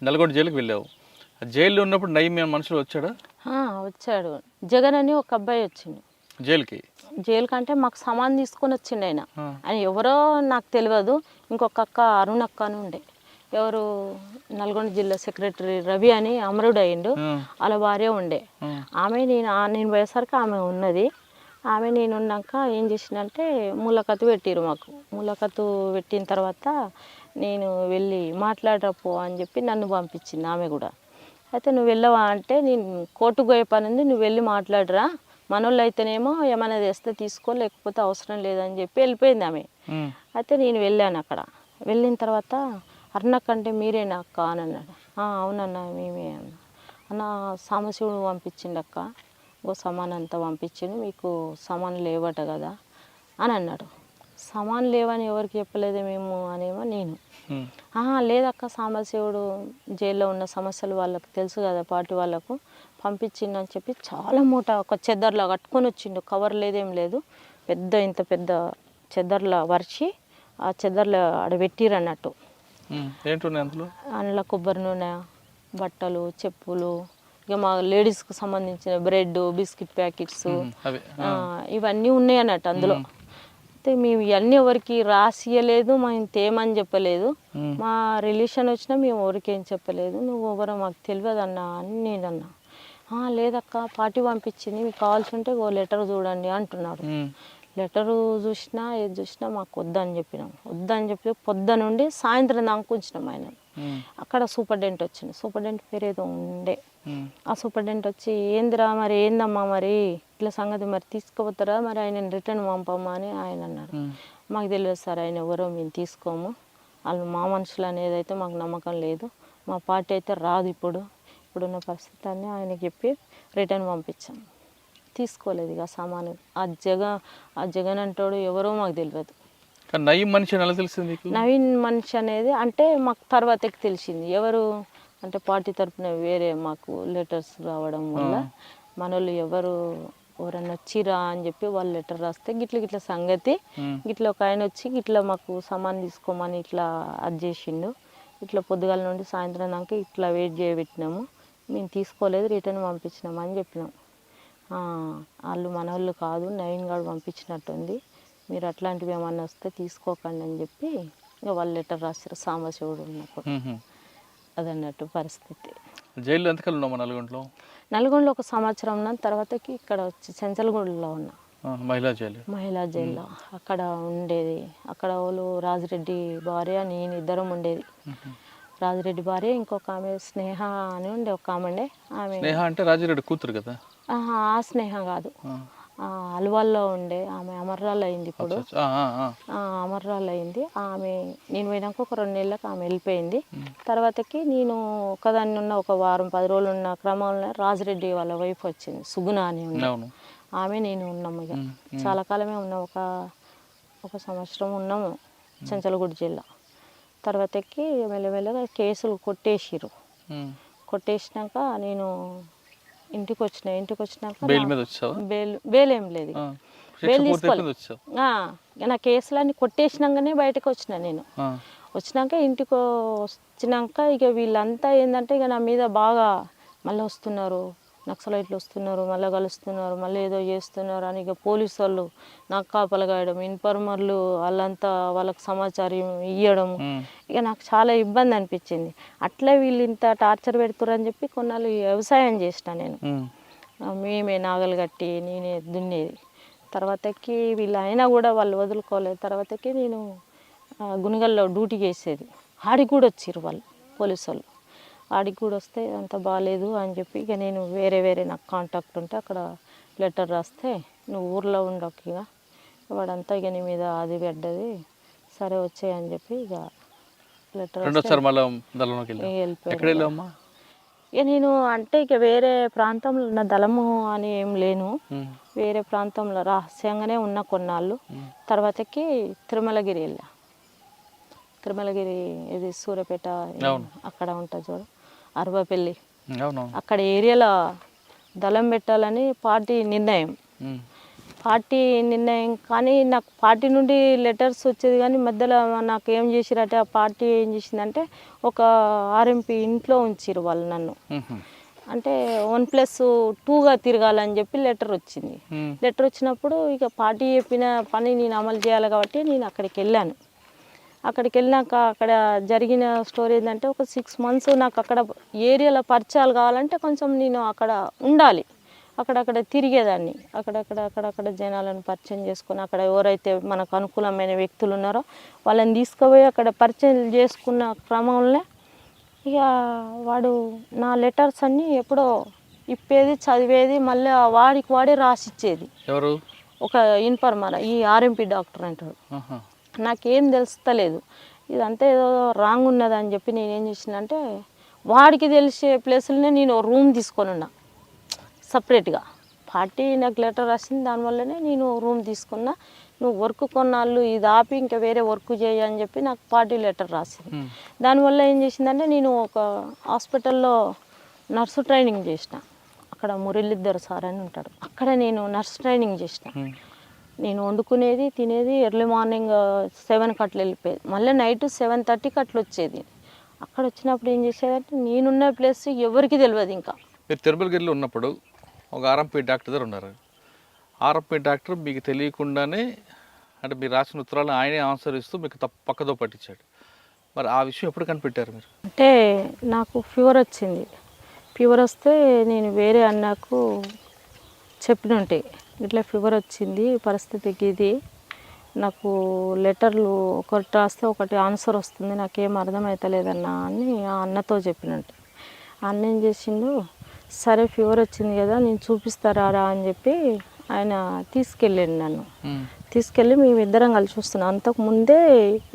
నల్గొండ జైలుకి వెళ్ళావు. జైల్లో ఉన్నప్పుడు నయీం మనుషులు వచ్చాడా? వచ్చాడు. జగన్ అని ఒక అబ్బాయి వచ్చిండు జైలుకి. జైలు కంటే మాకు సామాన్ తీసుకొని వచ్చిండు ఆయన. ఆయన ఎవరో నాకు తెలియదు. ఇంకొక అక్క అరుణక్క అని ఉండే, ఎవరు నల్గొండ జిల్లా సెక్రటరీ రవి అని అమరుడు అయ్యిండు, వాళ్ళ భార్య ఉండే. ఆమె నేను పోయేసరికి ఆమె ఉన్నది. ఆమె నేను ఉన్నాక ఏం చేసిందంటే ములాఖతు పెట్టిరు మాకు. ములాఖతు పెట్టిన తర్వాత నేను వెళ్ళి మాట్లాడరాపో అని చెప్పి నన్ను పంపించింది ఆమె కూడా. అయితే నువ్వు వెళ్ళవా అంటే, నేను కోర్టుకు పోయే పని ఉంది, నువ్వు వెళ్ళి మాట్లాడరా, మనోళ్ళు అయితేనేమో ఏమైనా తెస్తే తీసుకో, లేకపోతే అవసరం లేదని చెప్పి వెళ్ళిపోయింది ఆమె. అయితే నేను వెళ్ళాను. అక్కడ వెళ్ళిన తర్వాత అరుణక్క అంటే మీరేనా అక్క అని అన్నాడు. అవునన్నా మేమే అన్న. అన్న సాంబశివుడు పంపించిండు అక్క, ఇంకో సామాన్ అంతా పంపించిండు, మీకు సామాన్ లేవట కదా అని అన్నాడు. సామాన్ లేవని ఎవరికి చెప్పలేదు మేము అనేమో నేను. లేదక్క, సాంబశివుడు జైల్లో ఉన్న సమస్యలు వాళ్ళకి తెలుసు కదా, పార్టీ వాళ్ళకు పంపించిండు అని చెప్పి చాలా మూట ఒక చెద్దర్లా కట్టుకొని వచ్చిండు. కవర్ లేదేం లేదు, ఇంత పెద్ద చెద్దర్లా వరిచి ఆ చెద్దర్లో ఆడ పెట్టిరు అన్నట్టు. అందులో కొబ్బరి నూనె, బట్టలు, చెప్పులు, ఇక మా లేడీస్కి సంబంధించిన బ్రెడ్, బిస్కెట్ ప్యాకెట్స్ ఇవన్నీ ఉన్నాయి అన్నట్టు అందులో. అయితే మేము ఇవన్నీ ఎవరికి రాసియలేదు, మేము తేమని చెప్పలేదు, మా రిలేషన్ వచ్చినా మేము ఎవరికి ఏం చెప్పలేదు, నువ్వు ఎవరో మాకు తెలియదు అన్నా అని నేను అన్నా. లేదక్క పార్టీ పంపించింది, మీకు కావాల్సి ఉంటే ఓ లెటర్ చూడండి అంటున్నారు. లెటరు చూసినా ఏది చూసినా మాకు వద్దని చెప్పినాం. వద్దని చెప్పి పొద్దున నుండి సాయంత్రం దాకా ఉంచినాం ఆయన. అక్కడ సూపరింటెండెంట్ వచ్చింది. సూపరింటెండెంట్ పేరు ఏదో ఉండే. ఆ సూపరింటెండెంట్ వచ్చి ఏందిరా మరి ఏందమ్మా మరి ఇట్లా సంగతి, మరి తీసుకుపోతారా, మరి ఆయన రిటర్న్ పంపమ్మా అని ఆయన అన్నాడు. మాకు తెలియదు సార్, ఆయన ఎవరో మేము తీసుకోము, వాళ్ళు మా మనుషులు అనేది అయితే మాకు నమ్మకం లేదు, మా పార్టీ అయితే రాదు ఇప్పుడున్న పరిస్థితి అని ఆయన చెప్పి రిటర్న్ పంపించాం. తీసుకోలేదు ఇక సామాను. ఆ జగన్ అంటాడు ఎవరో మాకు తెలియదు. నవీన్ మనిషి ఎలా తెలిసింది? నవీన్ మనిషి అనేది అంటే మాకు తర్వాతకి తెలిసింది. ఎవరు అంటే పార్టీ తరఫున వేరే మాకు లెటర్స్ రావడం వల్ల మనోళ్ళు ఎవరన్నా వచ్చిరా అని చెప్పి వాళ్ళు లెటర్ రాస్తే గిట్ల సంగతి, గిట్ల ఒక ఆయన వచ్చి గిట్ల మాకు సామాన్ తీసుకోమని ఇట్లా అది చేసిండు, ఇట్లా పొద్దుగాల నుండి సాయంత్రం దాకా ఇట్లా వెయిట్ చేయబెట్టినాము, మేము తీసుకోలేదు, రిటర్న్ పంపించినాము అని చెప్పినాం. వాళ్ళు మన వాళ్ళు కాదు, నవీన్ గారు పంపించినట్టుంది, మీరు అట్లాంటివి ఏమన్నా వస్తే తీసుకోకండి అని చెప్పి ఇక వాళ్ళు లెటర్ రాశారు సాంబశివుడు ఉన్నప్పుడు. అదన్నట్టు పరిస్థితి. జైల్లో ఎంతకాలం ఉన్నామా? నల్గొండలో 1 సంవత్సరం ఉన్న తర్వాతకి ఇక్కడ వచ్చి చెంచల్గూడలో ఉన్నా, మహిళా జైల్లో. అక్కడ ఉండేది, అక్కడ వాళ్ళు రాజిరెడ్డి భార్య నేను ఇద్దరం ఉండేది. రాజిరెడ్డి భార్య, ఇంకొక ఆమె స్నేహ అని ఉండే ఒక ఆమె. ఆమె అంటే రాజిరెడ్డి కూతురు కదా? ఆ స్నేహ కాదు, అల్వాల్లో ఉండే ఆమె అమర్రాలు అయింది ఇప్పుడు. అమర్రాలు అయింది ఆమె. నేను పోయినాక ఒక 2 నెలలకు ఆమె వెళ్ళిపోయింది. తర్వాతకి నేను ఒకదాన్ని ఉన్న ఒక వారం 10 రోజులు ఉన్న క్రమంలో రాజిరెడ్డి వాళ్ళ వైఫ్ వచ్చింది, సుగుణ అని ఉంది ఆమె, నేను ఉన్నాము. ఇక చాలా కాలమే ఉన్నాం, ఒక సంవత్సరం ఉన్నాము చెంచల్గూడ జిల్లా. తర్వాతకి మెల్లమెల్లగా కేసులు కొట్టేసినాక నేను ఇంటికి వచ్చినాక బెయిల్ ఏం లేదు, బెయిల్ తీసుకోలేదు. నా కేసులన్నీ కొట్టేసినాకనే బయటకు వచ్చిన. నేను వచ్చినాక ఇంటికి వచ్చినాక ఇక వీళ్ళంతా ఏంటంటే ఇక నా మీద బాగా మళ్ళీ వస్తున్నారు, నక్సలైట్లు వస్తున్నారు, మళ్ళీ కలుస్తున్నారు, మళ్ళీ ఏదో చేస్తున్నారు అని ఇక పోలీసు వాళ్ళు నాకు కాపలగాయడం, ఇన్ఫార్మర్లు వాళ్ళంతా వాళ్ళకి సమాచారం ఇవ్వడం, ఇక నాకు చాలా ఇబ్బంది అనిపించింది. అట్లే వీళ్ళు ఇంత టార్చర్ పెడుతురని చెప్పి కొన్నాళ్ళు వ్యవసాయం చేసిన నేను. మేమే నాగలు కట్టి నేనే దున్నేది. తర్వాతకి వీళ్ళు అయినా కూడా వాళ్ళు వదులుకోలేదు. తర్వాతకి నేను గుణగల్లో డ్యూటీ చేసేది. ఆడికి కూడా వచ్చిర్రు వాళ్ళు పోలీసు వాళ్ళు. ఆడికి కూడా వస్తే అంత బాగాలేదు అని చెప్పి ఇక నేను వేరే నాకు కాంటాక్ట్ ఉంటే అక్కడ లెటర్ రాస్తే, నువ్వు ఊర్లో ఉండకు ఇక వాడంతా ఇక నీ మీద అది పడ్డది, సరే వచ్చాయని చెప్పి ఇక లెటర్ వెళ్ళిపోయాను. ఇక నేను అంటే ఇక వేరే ప్రాంతంలో ఉన్న దళము అని ఏం లేను, వేరే ప్రాంతంలో రహస్యంగానే ఉన్న కొన్నాళ్ళు. తర్వాతకి తిరుమలగిరి వెళ్ళా. తిరుమలగిరి ఇది సూర్యాపేట అక్కడ ఉంటుంది చూడు, అరవపల్లి, అక్కడ ఏరియాలో దళం పెట్టాలని పార్టీ నిర్ణయం. పార్టీ నిర్ణయం కానీ నాకు పార్టీ నుండి లెటర్స్ వచ్చేది కానీ మధ్యలో నాకు ఏం చేసిరంటే ఆ పార్టీ ఏం చేసిందంటే ఒక ఆర్ఎంపీ ఇంట్లో ఉంచిరు వాళ్ళు నన్ను. అంటే 1+2గా తిరగాలని చెప్పి లెటర్ వచ్చింది. లెటర్ వచ్చినప్పుడు ఇక పార్టీ చెప్పిన పని నేను అమలు చేయాలి కాబట్టి నేను అక్కడికి వెళ్ళాను. అక్కడికి వెళ్ళినాక అక్కడ జరిగిన స్టోరీ ఏంటంటే ఒక 6 months నాకు అక్కడ ఏరియాలో పరిచయాలు కావాలంటే కొంచెం నేను అక్కడ ఉండాలి. అక్కడక్కడ తిరిగేదాన్ని. అక్కడక్కడ జనాలను పరిచయం చేసుకొని అక్కడ ఎవరైతే మనకు అనుకూలమైన వ్యక్తులు ఉన్నారో వాళ్ళని తీసుకుపోయి అక్కడ పరిచయం చేసుకున్న క్రమంలో ఇక వాడు నా లెటర్స్ అన్నీ ఎప్పుడో ఇప్పేది, చదివేది, మళ్ళీ వాడికి వాడే రాసిచ్చేది. ఎవరు? ఒక ఇన్ఫర్మర్, ఈ ఆర్ఎంపీ డాక్టర్ అంటాడు. నాకేం తెలుస్తలేదు, ఇదంతా ఏదో రాంగ్ ఉన్నదని చెప్పి నేనేం చేసినంటే వాడికి తెలిసే ప్లేసులనే నేను రూమ్ తీసుకొని ఉన్నా సపరేట్గా. పార్టీ నాకు లెటర్ రాసింది, దానివల్లనే నేను రూమ్ తీసుకున్నా. నువ్వు వర్క్ కొన్నాళ్ళు ఇది ఆపి ఇంకా వేరే వర్క్ చేయి అని చెప్పి నాకు పార్టీ లెటర్ రాసింది. దానివల్ల ఏం చేసిందంటే నేను ఒక హాస్పిటల్లో నర్సు ట్రైనింగ్ చేసిన. అక్కడ మురళీధర్ సార్ అని ఉంటాడు, అక్కడ నేను నర్స్ ట్రైనింగ్ చేసిన. నేను వండుకునేది తినేది ఎర్లీ మార్నింగ్ 7కి అట్లా వెళ్ళిపోయేది, మళ్ళీ నైట్ 7:30కి అట్లా వచ్చేది. అక్కడ వచ్చినప్పుడు ఏం చేసేదంటే నేనున్న ప్లేస్ ఎవరికి తెలియదు. ఇంకా మీరు తిరుమలగిరిలో ఉన్నప్పుడు ఒక ఆర్ఎంపీ డాక్టర్ దగ్గర ఉన్నారు. ఆర్ఎంపీ డాక్టర్ మీకు తెలియకుండానే అంటే మీరు రాసిన ఉత్తరాలను ఆయనే ఆన్సర్ ఇస్తూ మీకు పక్కదో పట్టించాడు. మరి ఆ విషయం ఎప్పుడు కనిపెట్టారు మీరు? అంటే నాకు ఫీవర్ వచ్చింది. ఫీవర్ వస్తే నేను వేరే అన్నకు చెప్పినుంటే ఇట్లా ఫీవర్ వచ్చింది, పరిస్థితికి ఇది, నాకు లెటర్లు ఒకటి రాస్తే ఒకటి ఆన్సర్ వస్తుంది, నాకేం అర్థమవుతలేదన్నా అని ఆ అన్నతో చెప్పినట్టు. అన్న ఏం చేసిండు, సరే ఫీవర్ వచ్చింది కదా నేను చూపిస్తారా అని చెప్పి ఆయన తీసుకెళ్ళండి. నన్ను తీసుకెళ్ళి మేమిద్దరం కలిసి వస్తున్నాం. అంతకుముందే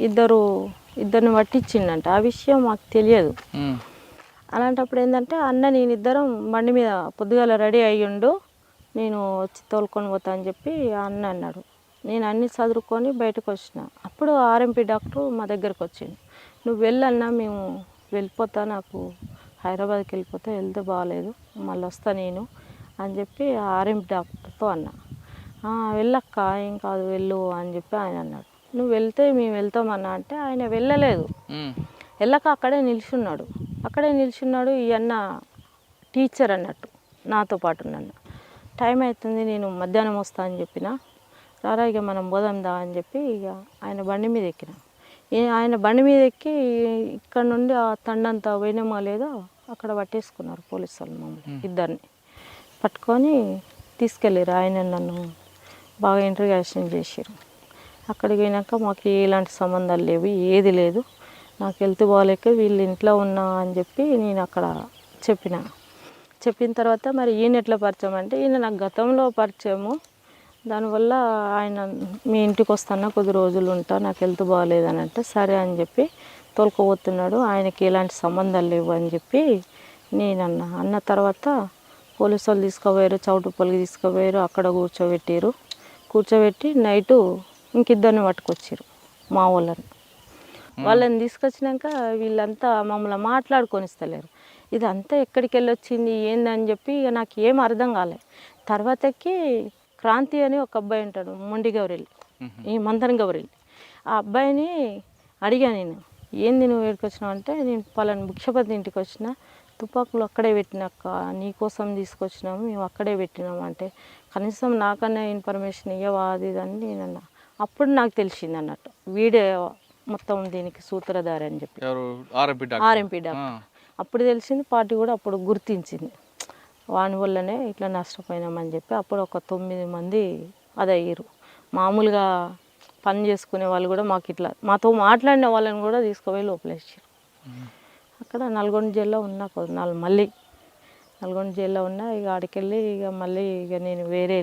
ఇద్దరిని పట్టించిండంట, ఆ విషయం మాకు తెలియదు. అలాంటప్పుడు ఏంటంటే అన్న నేను ఇద్దరం బండి మీద పొద్దుగాల రెడీ అయ్యిండు, నేను వచ్చి తోలుకొని పోతా అని చెప్పి ఆ అన్న అన్నాడు. నేను అన్ని చదువుకొని బయటకు వచ్చిన. అప్పుడు ఆర్ఎంపీ డాక్టర్ మా దగ్గరకు వచ్చిండు. నువ్వు వెళ్ళన్నా, మేము వెళ్ళిపోతా, నాకు హైదరాబాద్కి వెళ్ళిపోతే వెళ్తే బాగాలేదు, మళ్ళీ వస్తా నేను అని చెప్పి ఆర్ఎంపీ డాక్టర్తో అన్నా. వెళ్ళక్క ఏం కాదు వెళ్ళు అని చెప్పి ఆయన అన్నాడు. నువ్వు వెళ్తే మేము వెళ్తామన్నా అంటే ఆయన వెళ్ళలేదు. వెళ్ళక అక్కడే నిల్చున్నాడు. ఈ అన్న టీచర్ అన్నట్టు నాతో పాటు నన్ను. టైం అవుతుంది నేను మధ్యాహ్నం వస్తా అని చెప్పిన. రారా ఇక మనం పోదాందా అని చెప్పి ఇక ఆయన బండి మీద ఎక్కిన. ఆయన బండి మీద ఎక్కి ఇక్కడ నుండి ఆ తండంతా పోయినామో లేదో అక్కడ పట్టేసుకున్నారు పోలీసు వాళ్ళు మమ్మల్ని ఇద్దరిని పట్టుకొని తీసుకెళ్ళారు. ఆయన నన్ను బాగా ఇంటర్గాషన్ చేశారు. అక్కడికి పోయినాక మాకు ఎలాంటి సంబంధాలు లేవు, ఏది లేదు, నాకు హెల్త్ బాగాలేక వీళ్ళు ఇంట్లో ఉన్నా అని చెప్పి నేను అక్కడ చెప్పిన తర్వాత మరి ఈయన ఎట్లా పరిచయం అంటే ఈయన నాకు గతంలో పరిచయము. దానివల్ల ఆయన మీ ఇంటికి వస్తాను కొద్ది రోజులు ఉంటా, నాకు హెల్త్ బాగాలేదని అంటే సరే అని చెప్పి తోలుకోబోతున్నాడు. ఆయనకి ఎలాంటి సంబంధాలు లేవు అని చెప్పి నేను అన్న తర్వాత పోలీసు వాళ్ళు తీసుకుపోయారు, చౌటుపల్లికి తీసుకుపోయారు. అక్కడ కూర్చోబెట్టి నైటు ఇంకిద్దరిని పట్టుకొచ్చారు మా వాళ్ళని తీసుకొచ్చినాక వీళ్ళంతా మమ్మల్ని మాట్లాడుకొని ఇస్తలేరు. ఇదంతా ఎక్కడికి వెళ్ళి వచ్చింది ఏందని చెప్పి ఇక నాకు ఏం అర్థం కాలే. తర్వాతకి క్రాంతి అని ఒక అబ్బాయి ఉంటాడు, మొండి గౌరెల్లి, ఈ మందన్ గౌరెల్లి. ఆ అబ్బాయిని అడిగా నేను, ఏంది నువ్వు ఎక్కడికి వచ్చినావు అంటే నేను పలానా భిక్షపతి ఇంటికి వచ్చిన, తుపాకులు అక్కడే పెట్టినాక నీకోసం తీసుకొచ్చినాము, మేము అక్కడే పెట్టినాము అంటే కనీసం నాకన్నా ఇన్ఫర్మేషన్ ఇవ్వవా అది అని నేను అన్నా. అప్పుడు నాకు తెలిసింది అన్నట్టు వీడే మొత్తం దీనికి సూత్రధారి అని చెప్పి ఆర్ఎంపీ డాక్టర్. అప్పుడు తెలిసింది, పార్టీ కూడా అప్పుడు గుర్తించింది. వాని వల్లనే ఇట్లా నష్టపోయినామని చెప్పి అప్పుడు ఒక 9 మంది అది అయ్యారు. మామూలుగా పని చేసుకునే వాళ్ళు కూడా మాతో మాట్లాడిన వాళ్ళని కూడా తీసుకుపోయి లోపలేసారు. అక్కడ నల్గొండ జైల్లో ఉన్నా కొద్దినాళ్ళు, మళ్ళీ నల్గొండ జైల్లో ఉన్నా. ఇక ఆడికెళ్ళి ఇక మళ్ళీ నేను వేరే